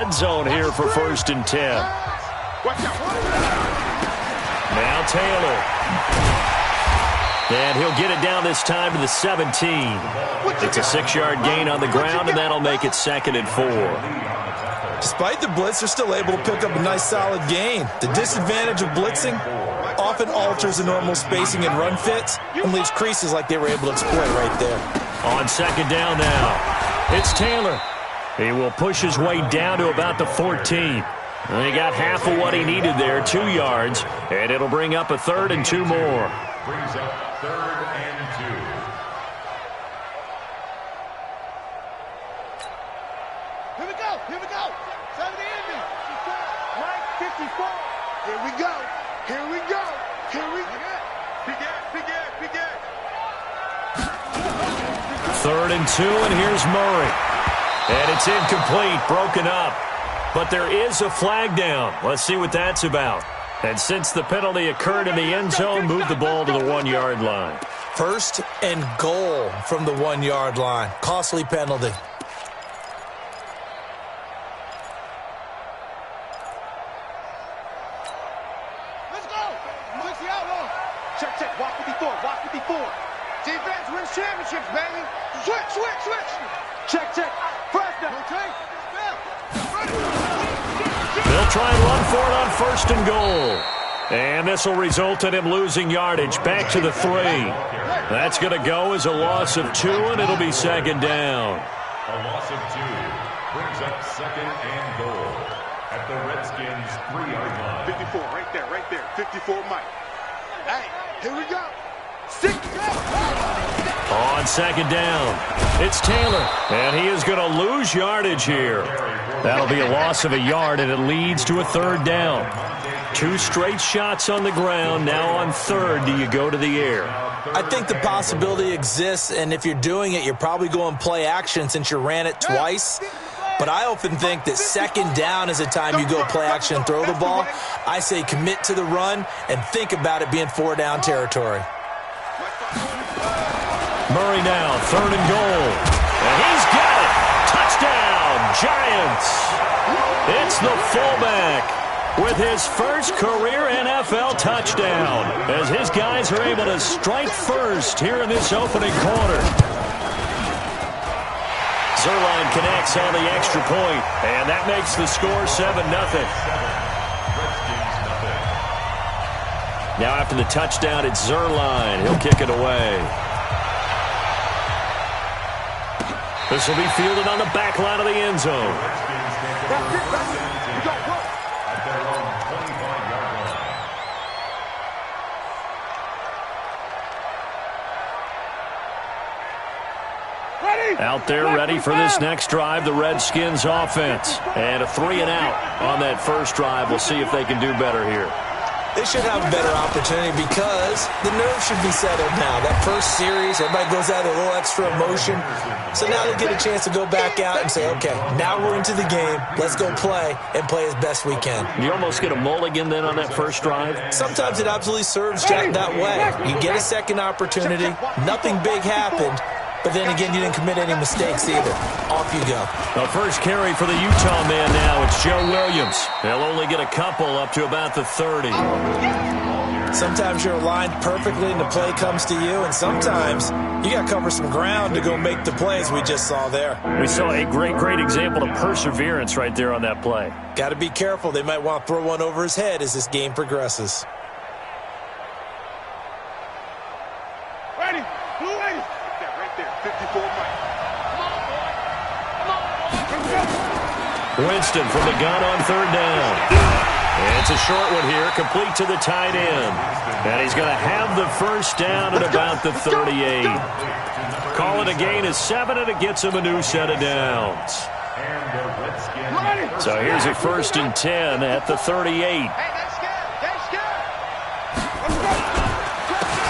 End zone here for 1st and 10. Now Taylor. And he'll get it down this time to the 17. It's a 6-yard gain on the ground, and that'll make it 2nd and 4. Despite the blitz, they're still able to pick up a nice solid gain. The disadvantage of blitzing often alters the normal spacing and run fits and leaves creases like they were able to exploit right there. On 2nd down now, it's Taylor. He will push his way down to about the 14. And he got half of what he needed there, 2 yards, and it'll bring up a 3rd and 2 more. Brings up 3rd and 2. Here we go, here we go. 70 ending. Right, 54. Here we go, here we go, here we go. Begin. 3rd and 2, and here's Murray. And it's incomplete, broken up. But there is a flag down. Let's see what that's about. And since the penalty occurred in the end zone, move the ball to the 1-yard line. 1st and goal from the 1-yard line. Costly penalty. Let's go. Switch the outlaw. Check. Walk 54. Defense wins championships, baby. Switch. Check. First down. Okay. They'll try and run for it on 1st and goal. And this will result in him losing yardage back to the 3. That's going to go as a loss of 2, and it'll be 2nd down. A loss of 2 brings up 2nd and goal at the Redskins' 3-yard line. 54, right there. 54, Mike. Hey, here we go. 6. On 2nd down, it's Taylor, and he is going to lose yardage here. That'll be a loss of a yard, and it leads to a 3rd down. 2 straight shots on the ground. Now on 3rd, do you go to the air? I think the possibility exists, and if you're doing it, you're probably going play action since you ran it twice. But I often think that 2nd down is the time you go play action and throw the ball. I say commit to the run and think about it being 4-down territory. Murray now, 3rd and goal. And he's got it. Touchdown, Giants. It's the fullback with his first career NFL touchdown as his guys are able to strike first here in this opening quarter. Zerline connects on the extra point, and that makes the score 7-0. Now after the touchdown, it's Zerline. He'll kick it away. This will be fielded on the back line of the end zone. Out there ready for this next drive, the Redskins offense. And a 3-and-out on that first drive. We'll see if they can do better here. They should have a better opportunity because the nerves should be settled now. That first series, everybody goes out with a little extra emotion. So now they get a chance to go back out and say, okay, now we're into the game. Let's go play and play as best we can. You almost get a mulligan then on that first drive? Sometimes it absolutely serves Jack that way. You get a second opportunity. Nothing big happened. But then again, you didn't commit any mistakes either. Off you go. The first carry for the Utah man now. It's Joe Williams. They'll only get a couple up to about the 30. Sometimes you're aligned perfectly and the play comes to you, and sometimes you got to cover some ground to go make the plays we just saw there. We saw a great example of perseverance right there on that play. Got to be careful. They might want to throw one over his head as this game progresses. Ready, blue lady. Right there, 54 Mike. Winston from the gun on 3rd down. And it's a short one here, complete to the tight end. And he's going to have the first down at about the 38. Call it a gain of 7, and it gets him a new set of downs. So here's a 1st and 10 at the 38.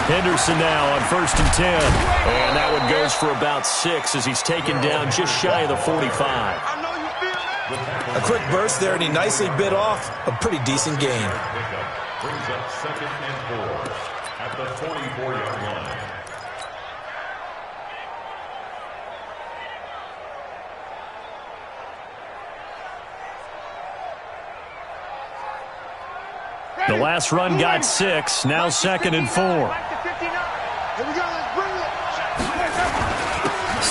Henderson now on 1st and 10. And that one goes for about 6 as he's taken down just shy of the 45. A quick burst there, and he nicely bit off a pretty decent gain. Brings up 2nd and 4 at the 44-yard line. The last run got 6. Now 2nd and 4. Here we go, let's bring it.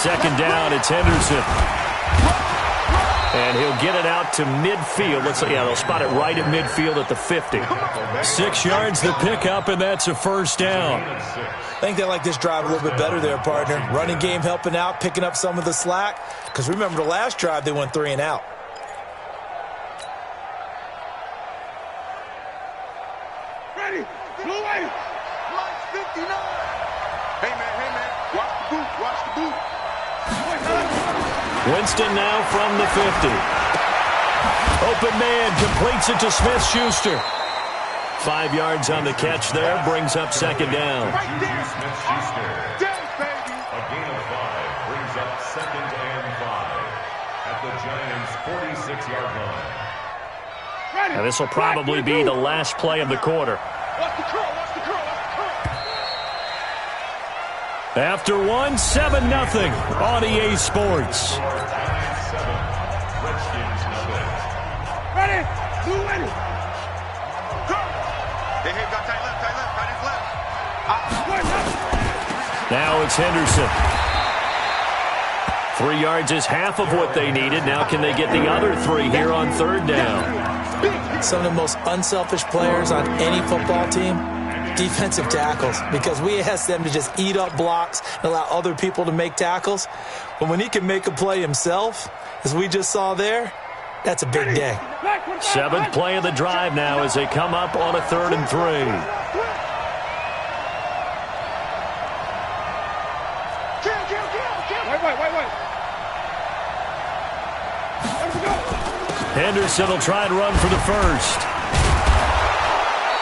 2nd down, it's Henderson. And he'll get it out to midfield. They'll spot it right at midfield at the 50. 6 yards the pickup, and that's a first down. I think they like this drive a little bit better there, partner. Running game helping out, picking up some of the slack. Because remember, the last drive, they went 3 and out. Ready, blue wave. Mike's 59. Hey, man, watch the boot, watch the boot. Winston now from the 50. Open man completes it to Smith-Schuster. 5 yards on the catch there, brings up 2nd down. Right there. Smith-Schuster. Dang, baby. A gain of 5 brings up 2nd and 5 at the Giants' 46-yard line. Ready. Now, this will probably be the last play of the quarter. Watch the curl, watch the curl, watch the curl. After 1, 7-0 on EA Sports. Giants 7, Redskins 0. Ready, blue ready. Go. Hey, got tight left, tight left. Now it's Henderson. 3 yards is half of what they needed. Now can they get the other 3 here on 3rd down? Some of the most unselfish players on any football team, defensive tackles, because we ask them to just eat up blocks and allow other people to make tackles. But when he can make a play himself, as we just saw there, that's a big day. 7th play of the drive now as they come up on a 3rd and 3. Wait. Henderson will try and run for the first.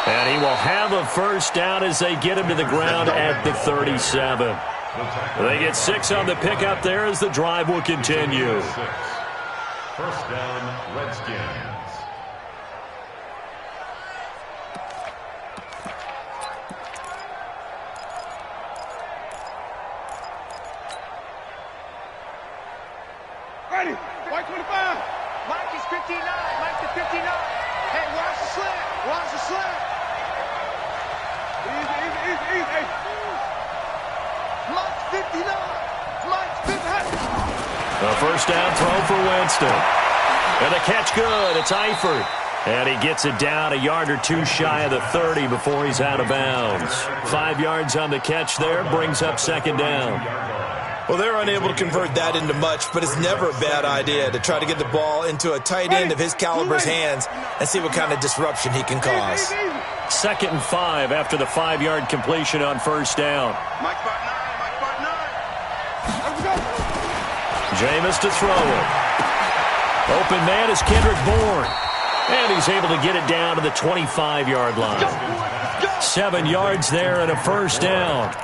And he will have a first down as they get him to the ground at the 37. They get 6 on the pickup there as the drive will continue. First down, Redskins. Ready, white 25. Mike is 59, Mike is 59. Hey, watch the slant, watch the slant. Easy. Mike's 59, Mike's 59. A first down throw for Winston. And the catch good. It's Eifert. And he gets it down a yard or 2 shy of the 30 before he's out of bounds. 5 yards on the catch there, brings up 2nd down. Well, they're unable to convert that into much, but it's never a bad idea to try to get the ball into a tight end of his caliber's hands and see what kind of disruption he can cause. 2nd and 5 after the 5-yard completion on first down. Mike spot 9. Let's go. Jameis to throw it. Open man is Kendrick Bourne. And he's able to get it down to the 25-yard line. 7 yards there and a first down.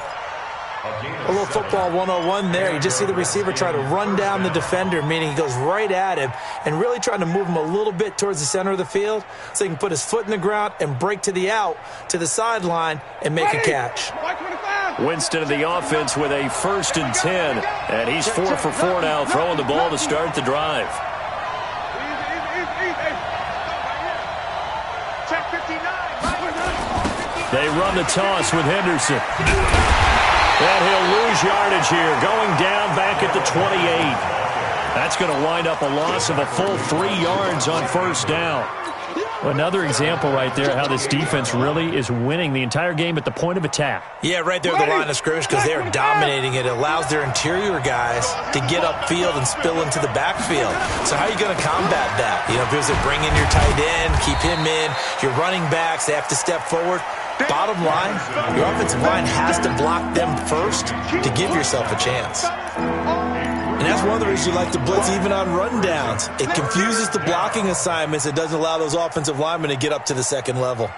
A little football 101 there. You just see the receiver try to run down the defender, meaning he goes right at him and really trying to move him a little bit towards the center of the field so he can put his foot in the ground and break to the out, to the sideline, and make a catch. Winston of the offense with a 1st and 10. And he's 4 for 4 now, throwing the ball to start the drive. Check 59. They run the toss with Henderson. And he'll lose yardage here, going down back at the 28. That's going to wind up a loss of a full 3 yards on first down. Another example right there how this defense really is winning the entire game at the point of attack. Yeah, right there at the line of scrimmage because they are dominating it. It allows their interior guys to get upfield and spill into the backfield. So how are you going to combat that? You know, because they bring in your tight end, keep him in. Your running backs, they have to step forward. Bottom line, your offensive line has to block them first to give yourself a chance. And that's one of the reasons you like to blitz even on rundowns. It confuses the blocking assignments. It doesn't allow those offensive linemen to get up to the second level.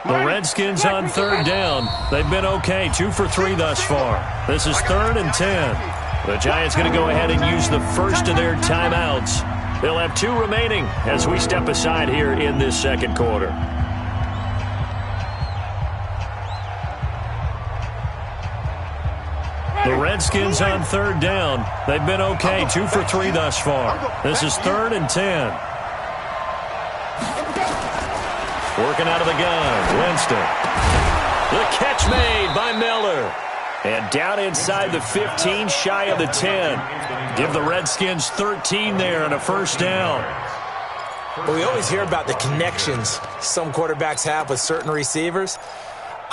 The Redskins on 3rd down. They've been okay, 2 for 3 thus far. This is 3rd and 10. The Giants going to go ahead and use the first of their timeouts. They'll have 2 remaining as we step aside here in this second quarter. The Redskins on third down. They've been okay, 2 for 3 thus far. This is 3rd and 10. Working out of the gun, Winston. The catch made by Miller. And down inside the 15, shy of the 10. Give the Redskins 13 there and a first down. Well, we always hear about the connections some quarterbacks have with certain receivers.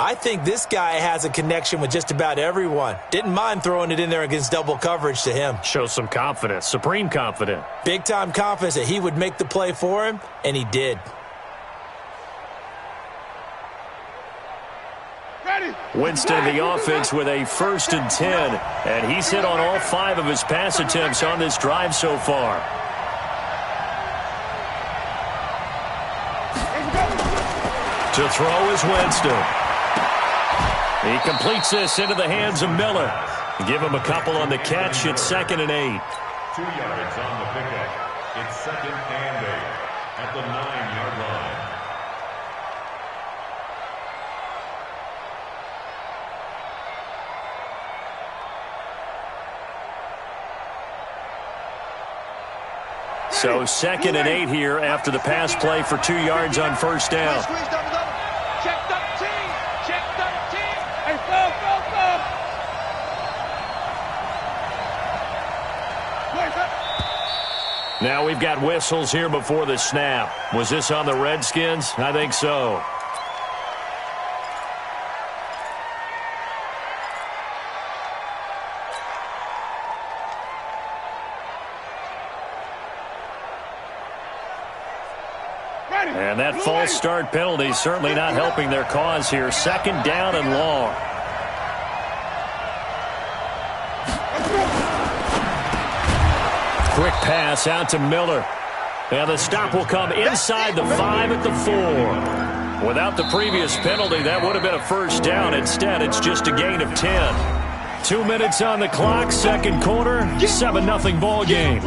I think this guy has a connection with just about everyone. Didn't mind throwing it in there against double coverage to him. Shows some confidence, supreme confidence. Big-time confidence that he would make the play for him, and he did. Winston, the offense, with a 1st and 10. And he's hit on all 5 of his pass attempts on this drive so far. To throw is Winston. He completes this into the hands of Miller. Give him a couple on the catch. It's 2nd and 8. 2 yards on the pickup. It's 2nd and 8 at the 9-yard line. So 2nd and 8 here after the pass play for 2 yards on first down. Check 13. Check 13. Hey, go. Now we've got whistles here before the snap. Was this on the Redskins? I think so. And that false start penalty certainly not helping their cause here. 2nd down and long. Quick pass out to Miller. And the stop will come inside the 5 at the 4. Without the previous penalty, that would have been a first down. Instead, it's just a gain of 10. 2 minutes on the clock, 2nd quarter, 7-0 ball game.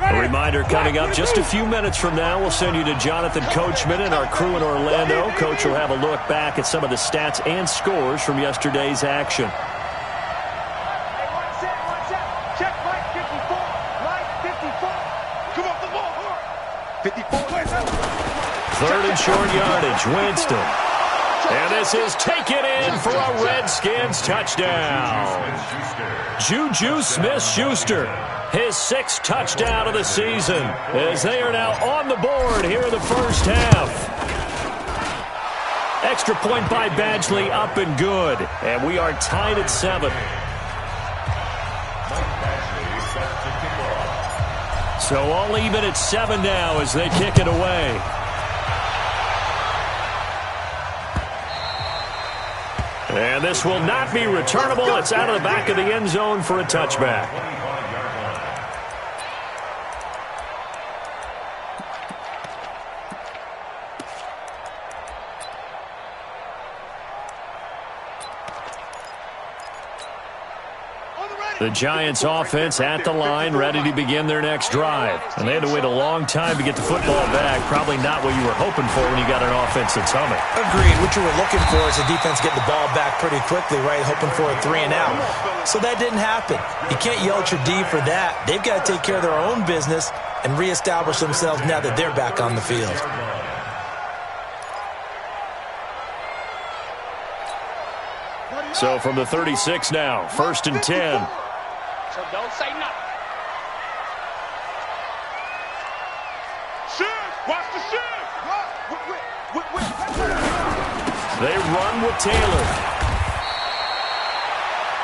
A reminder coming up just a few minutes from now, we'll send you to Jonathan Coachman and our crew in Orlando. Coach will have a look back at some of the stats and scores from yesterday's action. Hey, one set. Check right 54. Right 54. Come off the ball. 54. 3rd and short yardage, Winston. And this is taken in for a Redskins touchdown. Juju Smith-Schuster. His 6th touchdown of the season as they are now on the board here in the first half. Extra point by Badgley up and good. And we are tied at 7. So all even at 7 now as they kick it away. And this will not be returnable. It's out of the back of the end zone for a touchback. The Giants offense at the line, ready to begin their next drive. And they had to wait a long time to get the football back. Probably not what you were hoping for when you got an offense that's humming. Agreed. What you were looking for is the defense getting the ball back pretty quickly, right? Hoping for a 3 and out. So that didn't happen. You can't yell at your D for that. They've got to take care of their own business and reestablish themselves now that they're back on the field. So from the 36 now, 1st and 10. So don't say nothing. Shift! Watch the shift! They run with Taylor.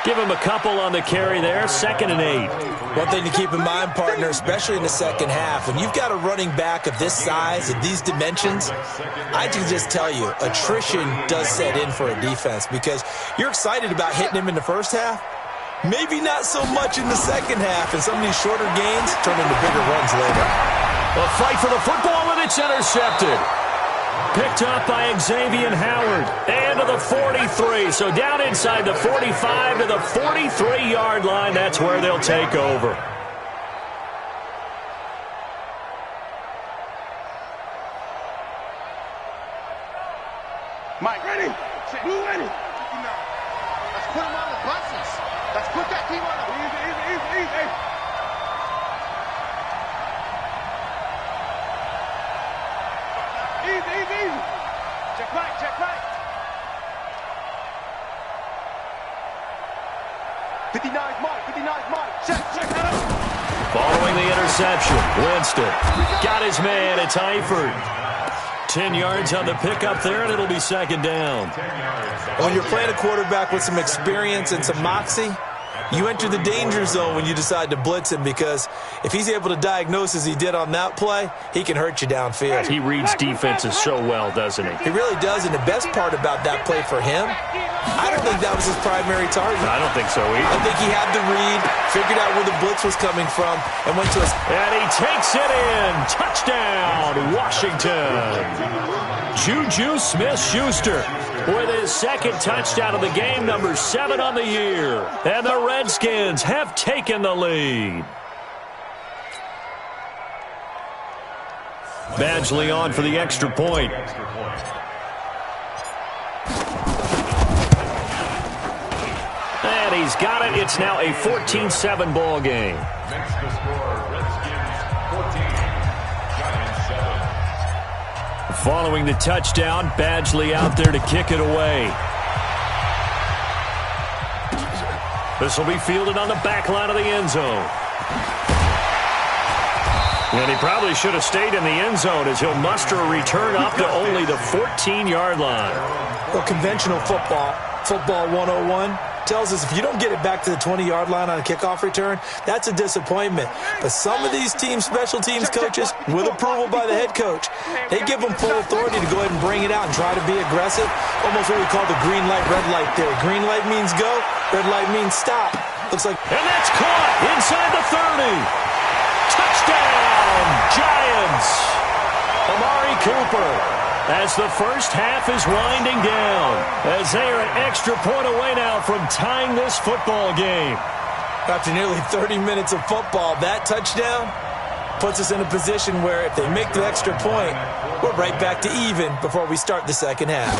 Give him a couple on the carry there, 2nd and 8. One thing to keep in mind, partner, especially in the second half, when you've got a running back of this size and these dimensions, I can just tell you, attrition does set in for a defense because you're excited about hitting him in the first half. Maybe not so much in the second half, and some of these shorter gains turn into bigger runs later. A fight for the football, and it's intercepted. Picked up by Xavier Howard. And to the 43. So down inside the 45 to the 43-yard line. That's where they'll take over. Put that team on them. Easy. Easy. Check right. 59's Mike. Check that up. Following the interception, Winston got his man. It's Eifert. 10 yards on the pickup there, and it'll be second down. When you're playing a quarterback with some experience and some moxie, you enter the danger zone when you decide to blitz him, because if he's able to diagnose as he did on that play, he can hurt you downfield. He reads defenses so well, doesn't he? He really does, and the best part about that play for him, I don't think that was his primary target. I don't think so either. I think he had the read, figured out where the blitz was coming from, and went to his... And he takes it in. Touchdown, Washington. Juju Smith-Schuster with his second touchdown of the game, number 7 on the year. And the Redskins have taken the lead. Badgley on for the extra point. And he's got it. It's now a 14-7 ball game. Next to score, Redskins 14, Giants 7. Following the touchdown, Badgley out there to kick it away. This will be fielded on the back line of the end zone. And he probably should have stayed in the end zone, as he'll muster a return up to only the 14-yard line. Well, conventional football 101, tells us if you don't get it back to the 20-yard line on a kickoff return, that's a disappointment. But some of these special teams coaches, with approval by the head coach, they give them full authority to go ahead and bring it out and try to be aggressive. Almost what we call the green light, red light theory. Green light means go, red light means stop. Looks like... And that's caught inside the 30. Touchdown, Giants. Amari Cooper, as the first half is winding down, as they are an extra point away now from tying this football game. After nearly 30 minutes of football, that touchdown puts us in a position where if they make the extra point, we're right back to even before we start the second half.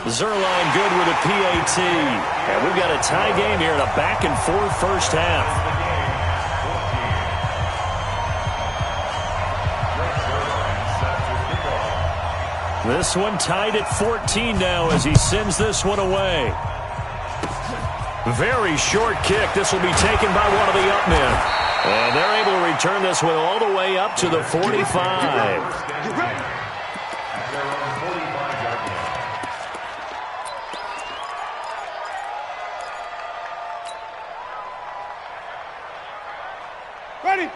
Zerline good with a PAT. And we've got a tie game here in a back-and-forth first half. This one tied at 14 now as he sends this one away. Very short kick. This will be taken by one of the up men. And they're able to return this one all the way up to the 45.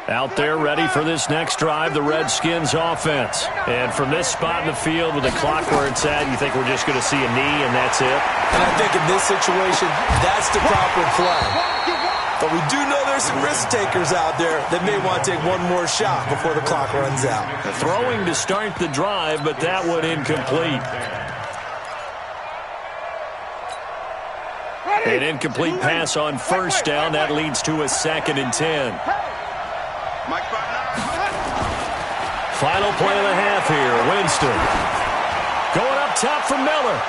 Out there ready for this next drive, the Redskins offense. And from this spot in the field with the clock where it's at, you think we're just going to see a knee and that's it? And I think in this situation, that's the proper play. But we do know there's some risk takers out there that may want to take one more shot before the clock runs out. Throwing to start the drive, but that one incomplete. An incomplete pass on first down. That leads to a 2nd and 10. Final play of the half here. Winston going up top for Miller.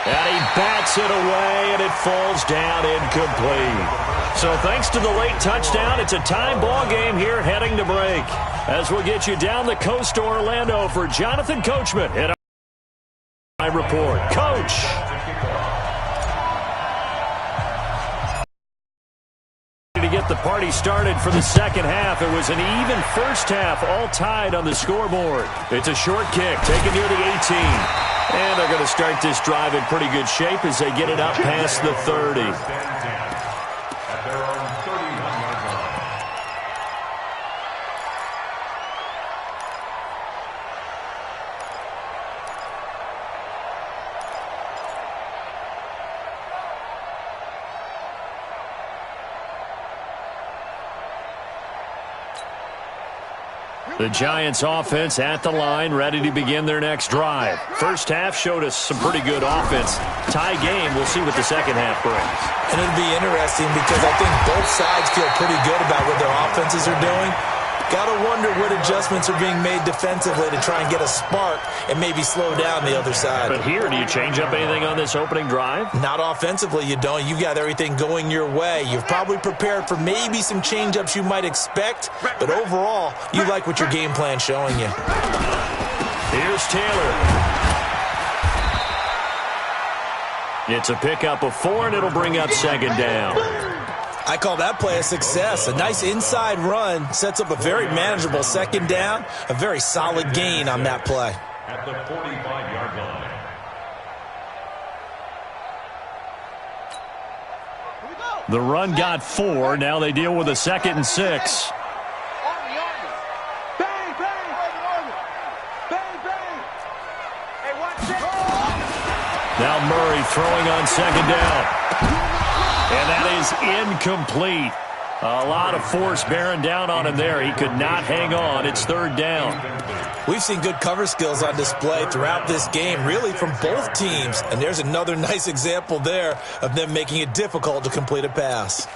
And he bats it away, and it falls down incomplete. So thanks to the late touchdown, it's a tie ball game here heading to break. As we'll get you down the coast to Orlando for Jonathan Coachman in our report. Coach. To get the party started for the second half. It was an even first half, all tied on the scoreboard. It's a short kick taken near the 18. And they're going to start this drive in pretty good shape as they get it up past the 30. At their own 31-yard line. The Giants offense at the line, ready to begin their next drive. First half showed us some pretty good offense. Tie game, we'll see what the second half brings. And it'll be interesting because I think both sides feel pretty good about what their offenses are doing. Gotta wonder what adjustments are being made defensively to try and get a spark and maybe slow down the other side. But here, do you change up anything on this opening drive? Not offensively, you don't. You've got everything going your way. You've probably prepared for maybe some change-ups you might expect, but overall, you like what your game plan's showing you. Here's Taylor. It's a pickup of 4, and it'll bring up second down. I call that play a success. A nice inside run sets up a very manageable second down, a very solid gain on that play. At the 45-yard line. The run got 4. Now they deal with a 2nd and 6. Bang, bang. Bang, bang. Hey, watch it. Now Murray throwing on second down. And that is incomplete. A lot of force bearing down on him there. He could not hang on. It's third down. We've seen good cover skills on display throughout this game, really from both teams. And there's another nice example there of them making it difficult to complete a pass.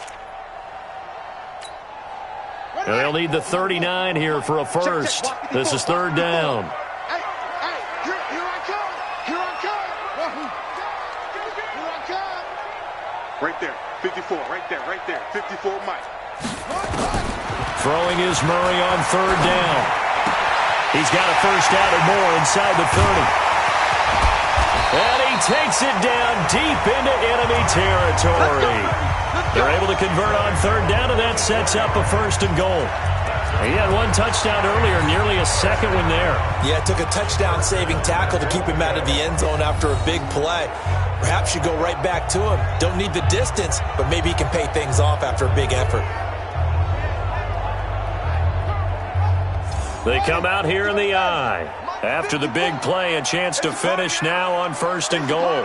They'll need the 39 here for a first. This is third down. Hey, here I come. Here I come. Here I come. Right there, 54, right there, 54 Mike. Throwing is Murray on third down. He's got a first down or more inside the 30. And he takes it down deep into enemy territory. They're able to convert on third down, and that sets up a first and goal. He had one touchdown earlier, nearly a second one there. Yeah, it took a touchdown-saving tackle to keep him out of the end zone after a big play. Perhaps you go right back to him. Don't need the distance, but maybe he can pay things off after a big effort. They come out here in the eye. After the big play, a chance to finish now on first and goal.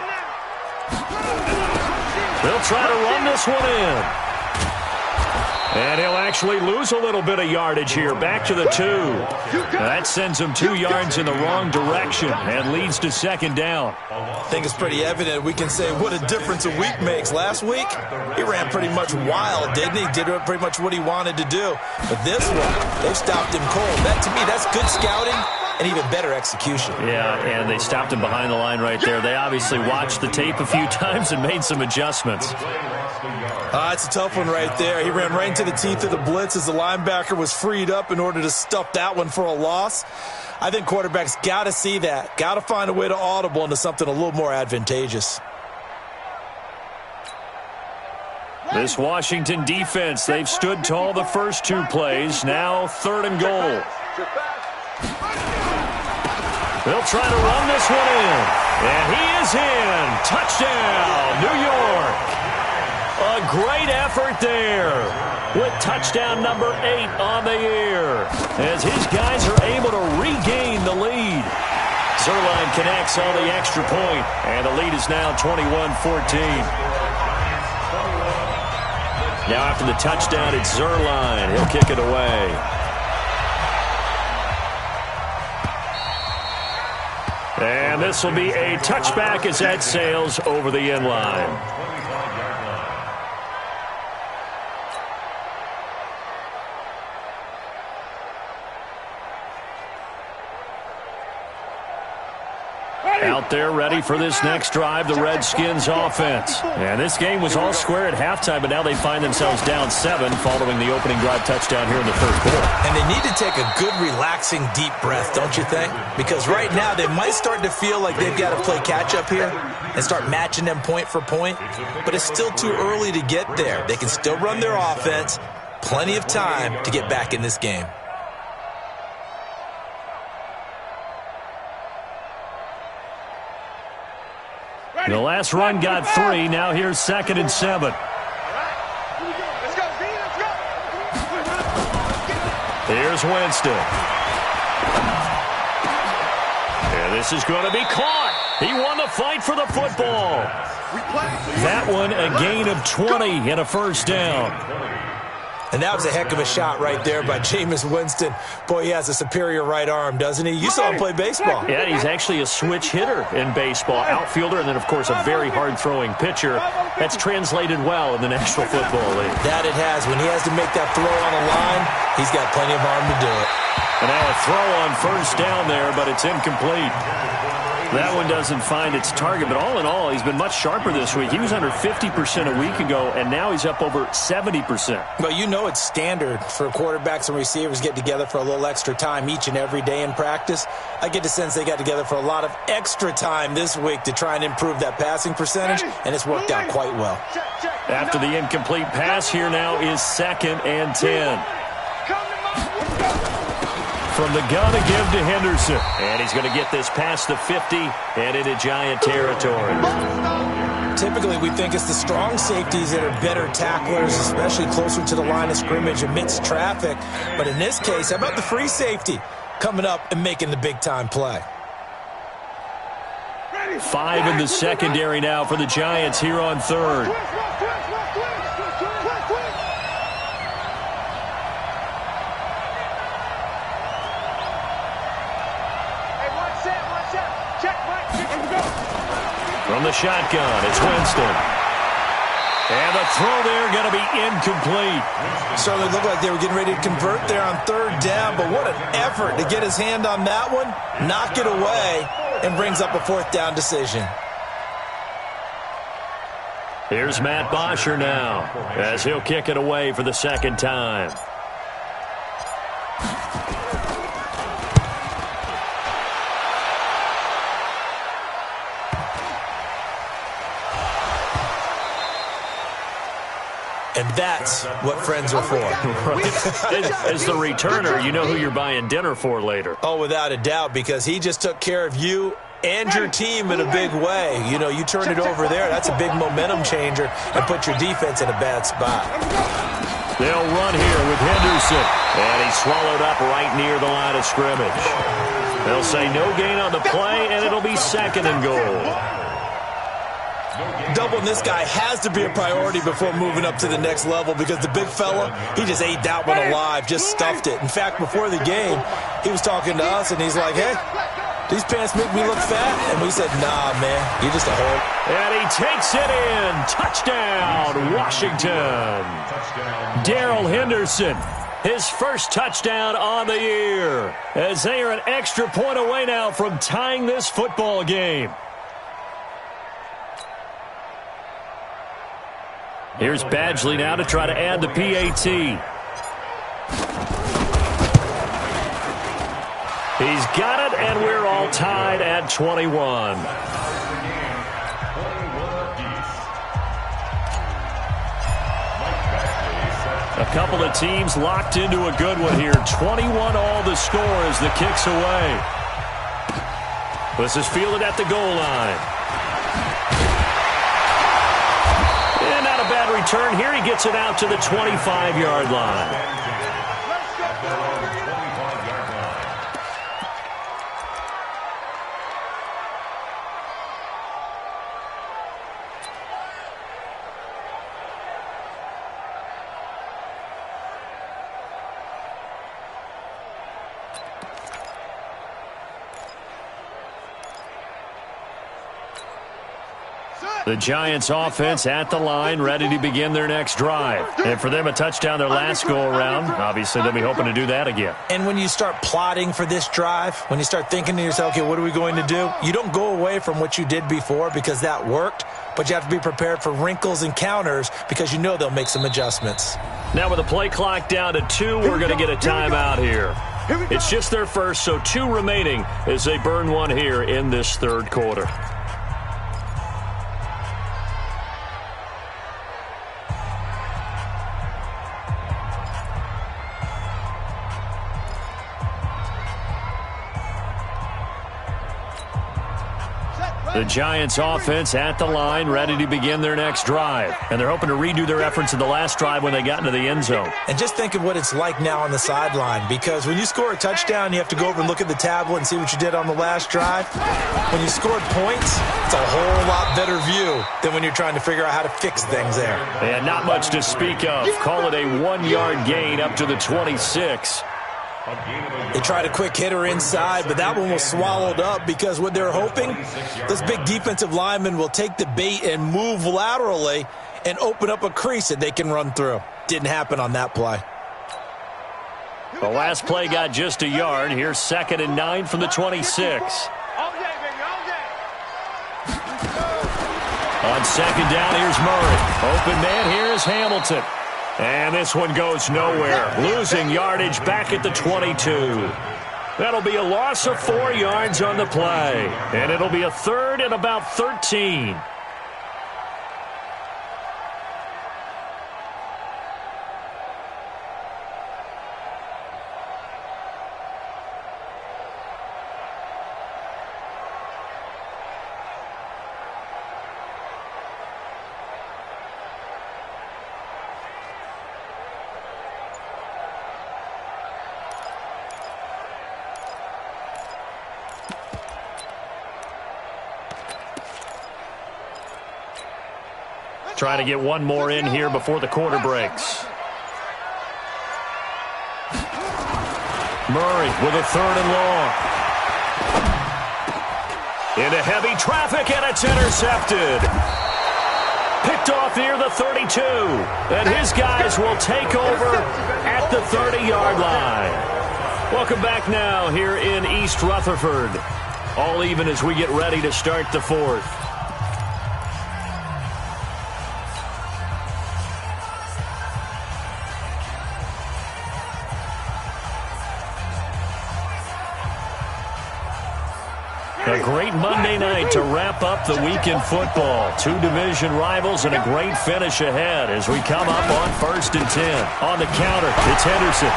They'll try to run this one in. And he'll actually lose a little bit of yardage here. Back to the 2. That sends him 2 yards in the wrong direction and leads to second down. I think it's pretty evident. We can say what a difference a week makes. Last week, he ran pretty much wild, didn't he? Did pretty much what he wanted to do. But this one, they've stopped him cold. That, to me, that's good scouting and even better execution. Yeah, and they stopped him behind the line right there. They obviously watched the tape a few times and made some adjustments. It's a tough one right there. He ran right into the teeth of the blitz as the linebacker was freed up in order to stuff that one for a loss. I think quarterbacks got to see that. Got to find a way to audible into something a little more advantageous. This Washington defense, they've stood tall the first 2 plays. Now third and goal. They'll try to run this one in. And he is in. Touchdown, New York. A great effort there with touchdown number 8 on the year as his guys are able to regain the lead. Zerline connects on the extra point, and the lead is now 21-14. Now after the touchdown, it's Zerline. He'll kick it away. And this will be a touchback as that sails over the end line. Out there ready for this next drive, the Redskins offense. And this game was all square at halftime, but now they find themselves down 7 following the opening drive touchdown here in the third quarter. And they need to take a good, relaxing, deep breath, don't you think? Because right now they might start to feel like they've got to play catch-up here and start matching them point for point. But it's still too early to get there. They can still run their offense. Plenty of time to get back in this game. The last run got 3. Now here's 2nd and 7. Let's go, B, let's go. Here's Winston. And this is going to be caught. He won the fight for the football. That one a gain of 20 and a first down. And that was a heck of a shot right there by Jameis Winston. Boy, he has a superior right arm, doesn't he? You saw him play baseball. Yeah, he's actually a switch hitter in baseball. Outfielder, and then, of course, a very hard-throwing pitcher. That's translated well in the National Football League. That it has. When he has to make that throw on the line, he's got plenty of arm to do it. And now a throw on first down there, but it's incomplete. That one doesn't find its target, but all in all, he's been much sharper this week. He was under 50% a week ago, and now he's up over 70%. Well, you know it's standard for quarterbacks and receivers get together for a little extra time each and every day in practice. I get the sense they got together for a lot of extra time this week to try and improve that passing percentage, and it's worked out quite well. After the incomplete pass, here now is 2nd and 10. From the gun to give to Henderson. And he's going to get this past the 50 and into Giant territory. Typically, we think it's the strong safeties that are better tacklers, especially closer to the line of scrimmage amidst traffic. But in this case, how about the free safety coming up and making the big-time play? 5 in the secondary now for the Giants here on 3rd. From the shotgun, it's Winston. And the throw there going to be incomplete. Certainly looked like they were getting ready to convert there on 3rd down, but what an effort to get his hand on that one, knock it away, and brings up a 4th down decision. Here's Matt Bosher now, as he'll kick it away for the 2nd time. And that's what friends are for. Right. As the returner, you know who you're buying dinner for later. Oh, without a doubt, because he just took care of you and your team in a big way. You know, you turned it over there. That's a big momentum changer and put your defense in a bad spot. They'll run here with Henderson. And he's swallowed up right near the line of scrimmage. They'll say no gain on the play, and it'll be 2nd and goal. Doubling this guy has to be a priority before moving up to the next level because the big fella, he just ate that one alive, just stuffed it. In fact, before the game, he was talking to us, and he's like, hey, these pants make me look fat. And we said, nah, man, you're just a hole. And he takes it in. Touchdown, Washington. Darrell Henderson, his first touchdown on the year, as they are an extra point away now from tying this football game. Here's Badgley now to try to add the PAT. He's got it, and we're all tied at 21. A couple of teams locked into a good one here. 21 all the score as the kick's away. This is fielded at the goal line. And not a bad return here. He gets it out to the 25-yard line. The Giants offense at the line, ready to begin their next drive. And for them, a touchdown their last go-around. Obviously, they'll be hoping to do that again. And when you start plotting for this drive, when you start thinking to yourself, okay, what are we going to do? You don't go away from what you did before because that worked, but you have to be prepared for wrinkles and counters because you know they'll make some adjustments. Now with the play clock down to 2, we're going to get a timeout here. It's just their first, so 2 remaining as they burn one here in this third quarter. The Giants offense at the line, ready to begin their next drive. And they're hoping to redo their efforts in the last drive when they got into the end zone. And just think of what it's like now on the sideline, because when you score a touchdown, you have to go over and look at the tablet and see what you did on the last drive. When you scored points, it's a whole lot better view than when you're trying to figure out how to fix things there. And not much to speak of. Call it a 1-yard gain up to the 26. They tried a quick hitter inside, but that one was swallowed up because what they're hoping, this big defensive lineman will take the bait and move laterally and open up a crease that they can run through. Didn't happen on that play. The last play got just a yard. Here's 2nd and 9 from the 26. On 2nd down, here's Murray. Open man here is Hamilton. And this one goes nowhere. Losing yardage back at the 22. That'll be a loss of 4 yards on the play. And it'll be a 3rd and about 13. Trying to get one more in here before the quarter breaks. Murray with a 3rd and long. Into heavy traffic, and it's intercepted. Picked off near the 32. And his guys will take over at the 30-yard line. Welcome back now here in East Rutherford. All even as we get ready to start the 4th. A great Monday night to wrap up the week in football. 2 division rivals and a great finish ahead as we come up on 1st and 10. On the counter, it's Henderson.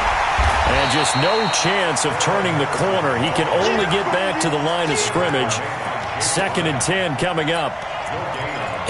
And just no chance of turning the corner. He can only get back to the line of scrimmage. 2nd and 10 coming up.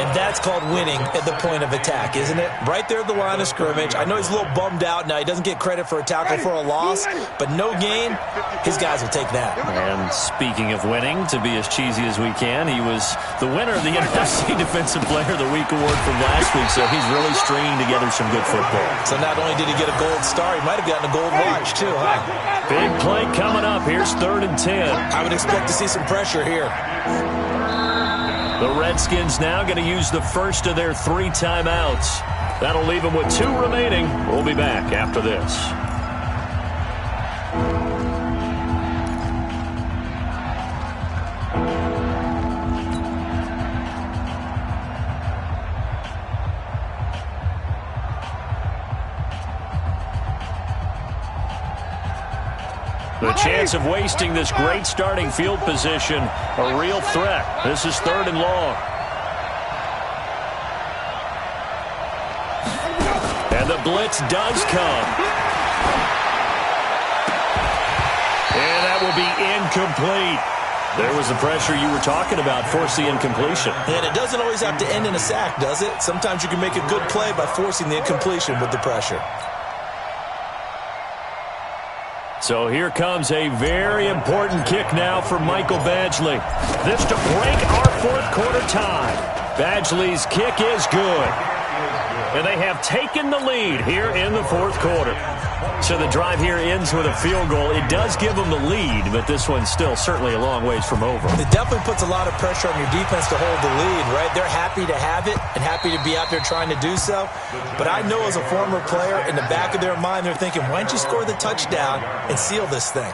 And that's called winning at the point of attack, isn't it? Right there at the line of scrimmage. I know he's a little bummed out now. He doesn't get credit for a tackle for a loss, but no gain, his guys will take that. And speaking of winning, to be as cheesy as we can, he was the winner of the NFC Defensive Player of the Week award from last week, so he's really stringing together some good football. So not only did he get a gold star, he might have gotten a gold watch too, huh? Big play coming up. Here's 3rd and 10. I would expect to see some pressure here. The Redskins now going to use the first of their 3 timeouts. That'll leave them with 2 remaining. We'll be back after this. The chance of wasting this great starting field position, a real threat. This is 3rd and long. And the blitz does come. And that will be incomplete. There was the pressure you were talking about, force the incompletion. And it doesn't always have to end in a sack, does it? Sometimes you can make a good play by forcing the incompletion with the pressure. So here comes a very important kick now for Michael Badgley. This to break our 4th quarter tie. Badgley's kick is good. And they have taken the lead here in the 4th quarter. So the drive here ends with a field goal. It does give them the lead, but this one's still certainly a long ways from over. It definitely puts a lot of pressure on your defense to hold the lead, right? They're happy to have it and happy to be out there trying to do so. But I know as a former player, in the back of their mind, they're thinking, why don't you score the touchdown and seal this thing?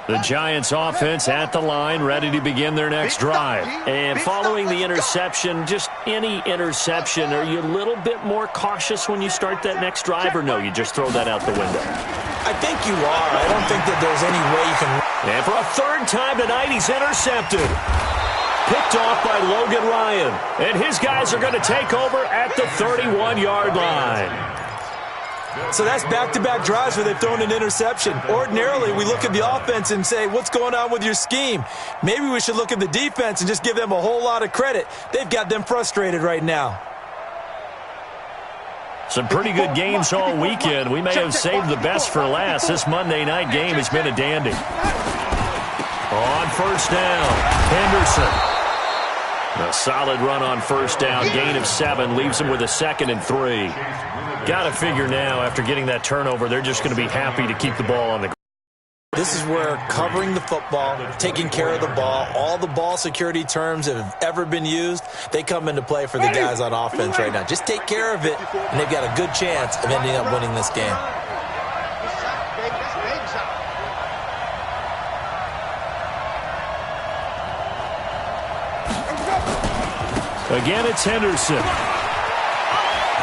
The Giants offense at the line, ready to begin their next drive. And following the interception, just any interception, are you a little bit more cautious when you start that next drive, or no, you just throw that out the window? I think you are. I don't think that there's any way you can. And for a 3rd time tonight, he's intercepted. picked off by Logan Ryan. And his guys are going to take over at the 31-yard line. So that's back-to-back drives where they've thrown an interception. Ordinarily, we look at the offense and say, what's going on with your scheme? Maybe we should look at the defense and just give them a whole lot of credit. They've got them frustrated right now. Some pretty good games all weekend. We may have saved the best for last. This Monday night game has been a dandy. On first down, Henderson. A solid run on first down. Gain of 7 leaves him with a 2nd and 3. Got to figure now, after getting that turnover, they're just going to be happy to keep the ball on the ground. This is where covering the football, taking care of the ball, all the ball security terms that have ever been used, they come into play for the guys on offense right now. Just take care of it, and they've got a good chance of ending up winning this game. Again, it's Henderson.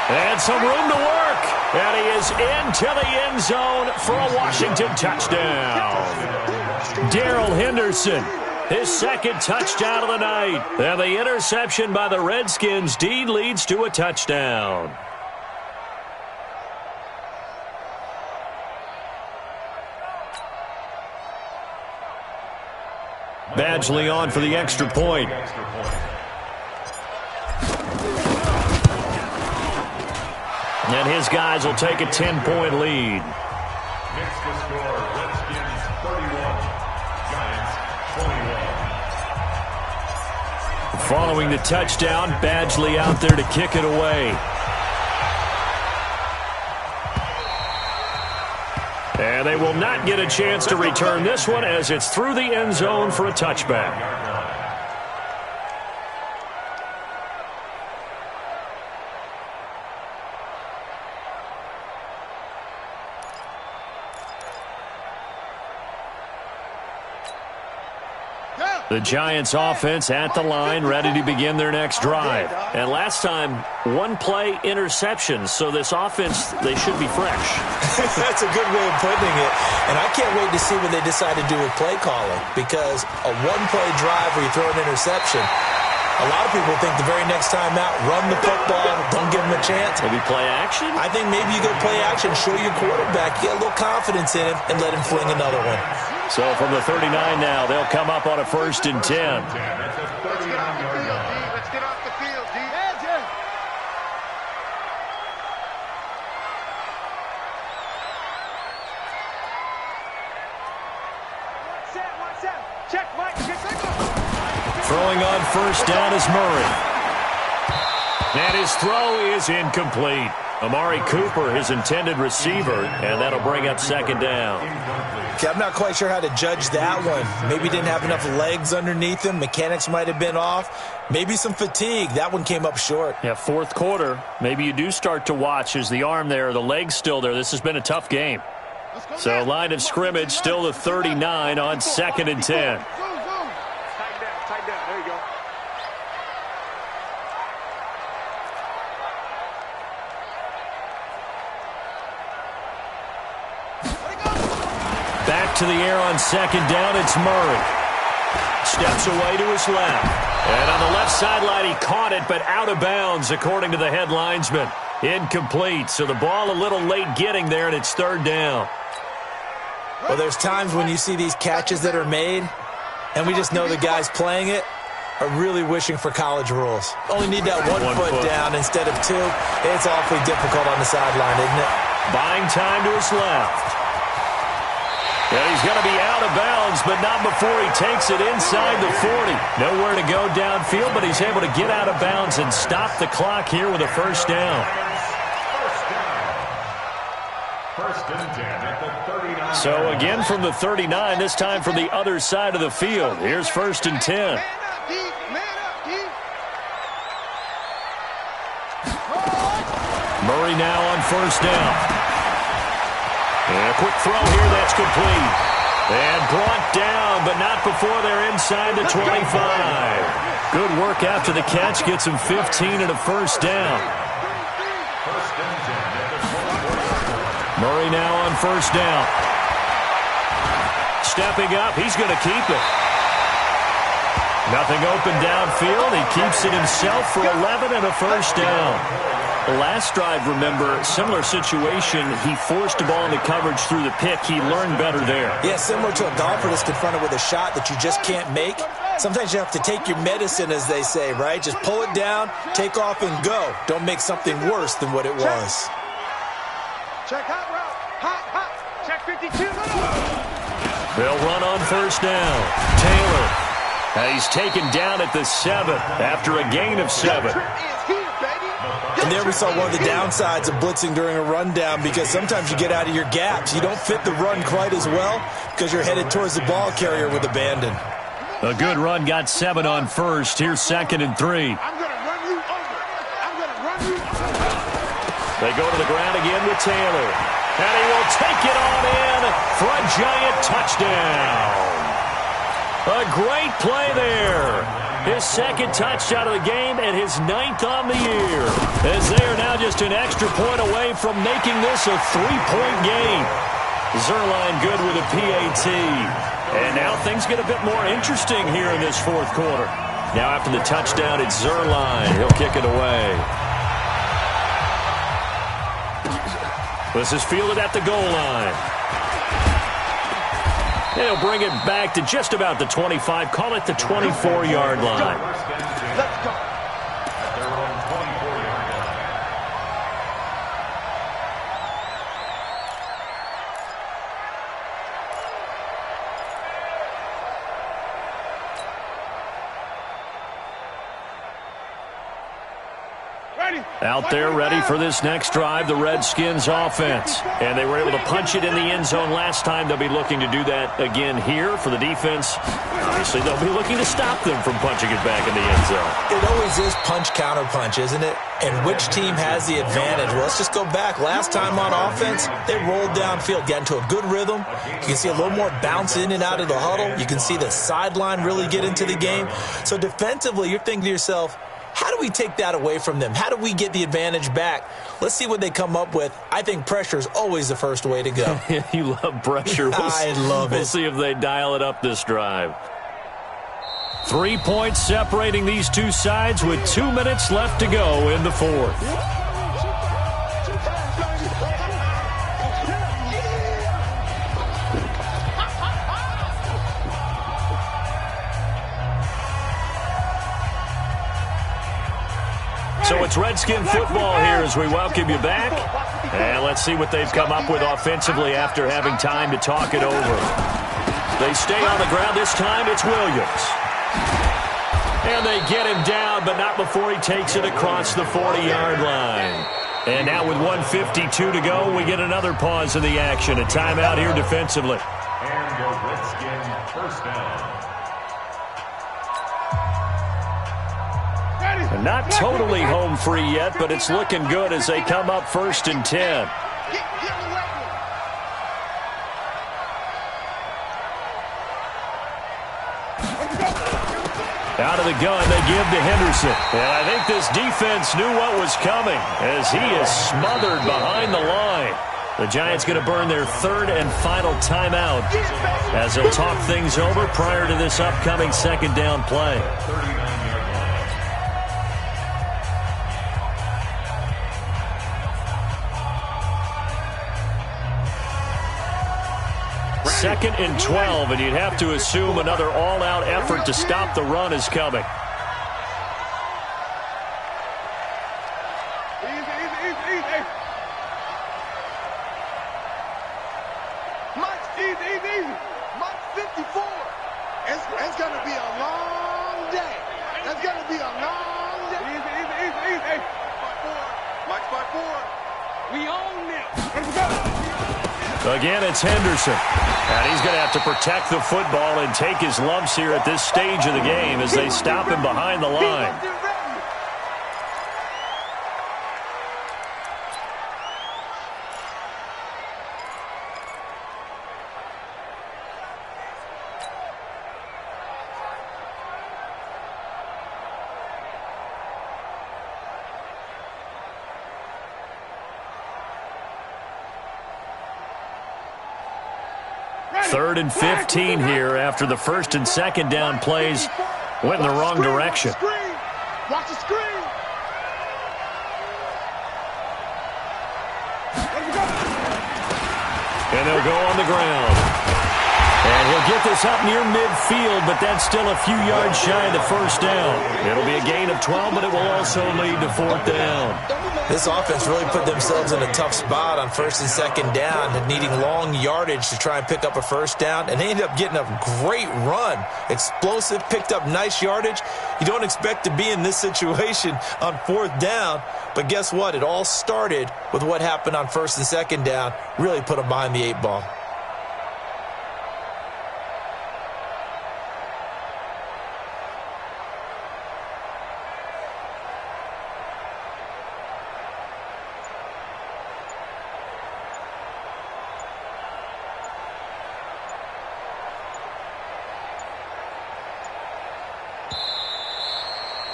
And some room to work. And he is into the end zone for a Washington touchdown. Darrell Henderson, his 2nd touchdown of the night. And the interception by the Redskins deed leads to a touchdown. Badgley on for the extra point. And his guys will take a 10-point lead. Next to score, Redskins 31, Giants 21. Following the touchdown, Badgley out there to kick it away. And they will not get a chance to return this one as it's through the end zone for a touchback. The Giants offense at the line, ready to begin their next drive. And last time, 1-play interception, so this offense, they should be fresh. That's a good way of putting it. And I can't wait to see what they decide to do with play calling, because a 1-play drive where you throw an interception, a lot of people think the very next time out, run the football, don't give them a chance. Maybe play action? I think maybe you go play action, show your quarterback, get a little confidence in him, and let him fling another one. So from the 39 now, they'll come up on a 1st and 10. Let's get off the field, D. Check, Mike. Throwing on first down is Murray. And his throw is incomplete. Amari Cooper, his intended receiver, and that'll bring up 2nd down. Okay, I'm not quite sure how to judge that one. Maybe didn't have enough legs underneath him. Mechanics might have been off. Maybe some fatigue. That one came up short. Yeah, 4th quarter. Maybe you do start to watch as the arm there, the leg's still there. This has been a tough game. So line of scrimmage still the 39 on 2nd and 10. Tighten down. There you go. Back to the air on 2nd down, it's Murray. Steps away to his left. And on the left sideline, he caught it, but out of bounds, according to the head linesman. Incomplete, so the ball a little late getting there, and it's 3rd down. Well, there's times when you see these catches that are made, and we just know the guys playing it are really wishing for college rules. Only need that one foot down instead of 2. It's awfully difficult on the sideline, isn't it? Buying time to his left. And he's going to be out of bounds, but not before he takes it inside the 40. Nowhere to go downfield, but he's able to get out of bounds and stop the clock here with a 1st down. First and 10 at the 39. So again from the 39, this time from the other side of the field. Here's 1st and 10. Murray now on 1st down. And a quick throw here, that's complete. And brought down, but not before they're inside the 25. Good work after the catch, gets him 15 and a 1st down. Murray now on 1st down. Stepping up, he's going to keep it. Nothing open downfield. He keeps it himself for 11 and a first down. The last drive, remember, similar situation. He forced the ball into coverage through the pick. He learned better there. Yeah, similar to a golfer that's confronted with a shot that you just can't make. Sometimes you have to take your medicine, as they say, right? Just pull it down, take off, and go. Don't make something worse than what it was. Check hot route. Hot. Check 52. They'll run on first down. Taylor. He's taken down at the 7 after a gain of 7. And there we saw one of the downsides of blitzing during a rundown, because sometimes you get out of your gaps. You don't fit the run quite as well because you're headed towards the ball carrier with abandon. A good run got 7 on first. Here's 2nd and 3. I'm going to run you over. I'm going to run you over. They go to the ground again with Taylor. And he will take it on in for a giant touchdown. A great play there. His 2nd touchdown of the game and his 9th on the year, as they are now just an extra point away from making this a 3-point game. Zuerlein good with a PAT. And now things get a bit more interesting here in this 4th quarter. Now after the touchdown, it's Zuerlein. He'll kick it away. This is fielded at the goal line. They'll bring it back to just about the 25. Call it the 24-yard line. Let's go. At their own 24-yard line. Out there ready for this next drive, the Redskins offense. And they were able to punch it in the end zone last time. They'll be looking to do that again here for the defense. Obviously, they'll be looking to stop them from punching it back in the end zone. It always is punch-counter-punch, isn't it? And which team has the advantage? Well, let's just go back. Last time on offense, they rolled downfield, got into a good rhythm. You can see a little more bounce in and out of the huddle. You can see the sideline really get into the game. So defensively, you're thinking to yourself, how do we take that away from them? How do we get the advantage back? Let's see what they come up with. I think pressure is always the first way to go. You love pressure. I love it. We'll see if they dial it up this drive. 3 points separating these two sides with 2 minutes left to go in the 4th. So it's Redskin football here as we welcome you back. And let's see what they've come up with offensively after having time to talk it over. They stay on the ground. This time it's Williams. And they get him down, but not before he takes it across the 40-yard line. And now with 1:52 to go, we get another pause in the action. A timeout here defensively. And the Redskins first down. And not totally home free yet, but it's looking good as they come up 1st and 10. Out of the gun, they give to Henderson. And I think this defense knew what was coming as he is smothered behind the line. The Giants going to burn their 3rd and final timeout as they'll talk things over prior to this upcoming 2nd down play. 39-yard line. 2nd and 12, and you'd have to assume another all-out effort to stop the run is coming. Easy. Mike 54. It's going to be a long day. It's going to be a long day. Easy. Mike 5-4. We own this. Let's go. Again, it's Henderson. And he's going to have to protect the football and take his lumps here at this stage of the game as they stop him behind the line. Third and 15 here after the 1st and 2nd down plays Went in the wrong direction. Watch the screen. And they'll go on the ground. And he'll get this up near midfield, but that's still a few yards shy of the first down. It'll be a gain of 12, but it will also lead to fourth down. This offense really put themselves in a tough spot on first and second down and needing long yardage to try and pick up a first down. And they ended up getting a great run. Explosive, picked up nice yardage. You don't expect to be in this situation on fourth down. But guess what? It all started with what happened on first and second down. Really put them behind the 8 ball.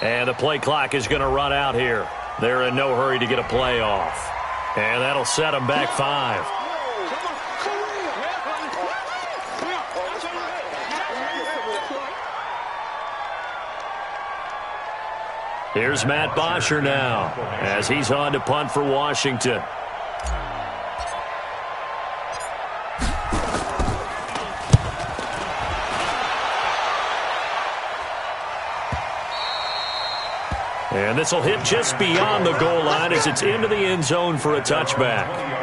And the play clock is going to run out here. They're in no hurry to get a play off. And that'll set them back 5. Here's Matt Bosher now as he's on to punt for Washington. And this will hit just beyond the goal line as it's into the end zone for a touchback.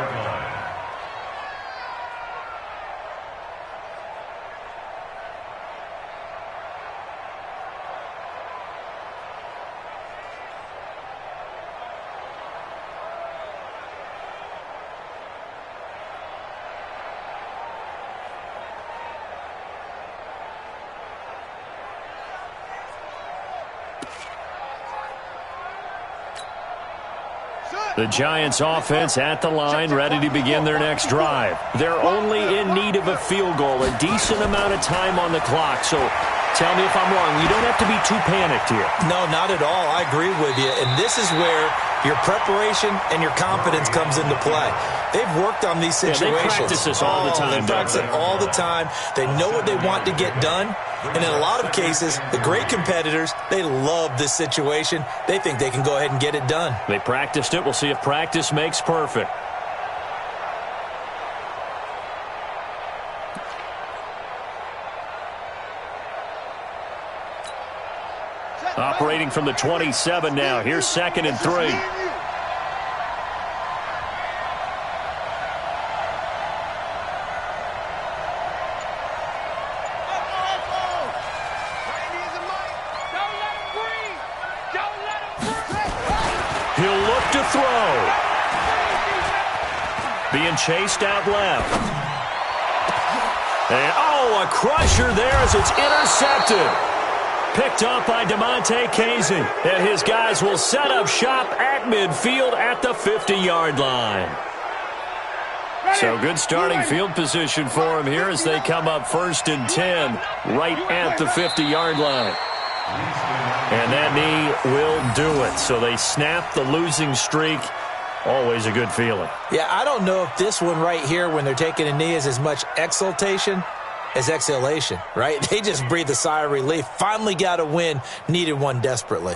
The Giants offense at the line, ready to begin their next drive. They're only in need of a field goal, a decent amount of time on the clock. So tell me if I'm wrong. You don't have to be too panicked here. No, not at all. I agree with you. And this is where your preparation and your confidence comes into play. They've worked on these situations. Yeah, they practice this all the time. They practice it all the time. They know what they want to get done. And in a lot of cases, the great competitors, they love this situation. They think they can go ahead and get it done. They practiced it. We'll see if practice makes perfect. Operating from the 27 now. Here's 2nd and 3. He'll look to throw. Being chased out left. And, a crusher there as it's intercepted. Picked up by DeMonte Casey. And his guys will set up shop at midfield at the 50-yard line. So good starting field position for him here as they come up 1st and 10 right at the 50-yard line. And that knee will do it. So they snap the losing streak. Always a good feeling. Yeah, I don't know if this one right here when they're taking a knee is as much exultation as exhalation, right? They just breathe a sigh of relief. Finally got a win. Needed one desperately.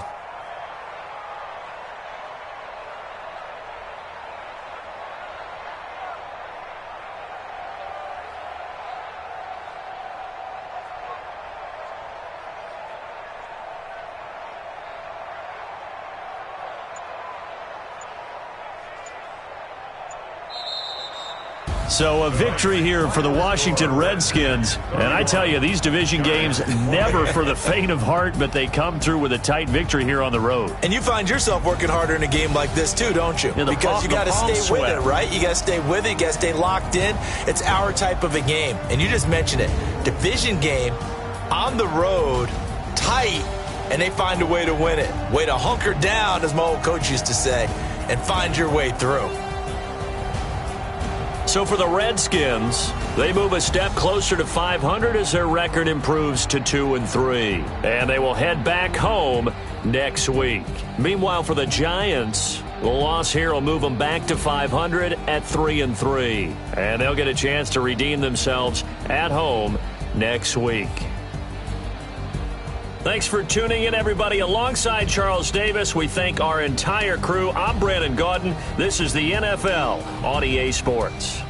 So a victory here for the Washington Redskins. And I tell you, these division games never for the faint of heart, but they come through with a tight victory here on the road. And you find yourself working harder in a game like this too, don't you? Because you got to stay with it, right? You got to stay with it. You got to stay locked in. It's our type of a game. And you just mentioned it. Division game on the road, tight, and they find a way to win it. Way to hunker down, as my old coach used to say, and find your way through. So for the Redskins, they move a step closer to 500 as their record improves to 2-3. And they will head back home next week. Meanwhile, for the Giants, the loss here will move them back to 500 at 3-3. And they'll get a chance to redeem themselves at home next week. Thanks for tuning in, everybody. Alongside Charles Davis, we thank our entire crew. I'm Brandon Gaudin. This is the NFL on EA Sports.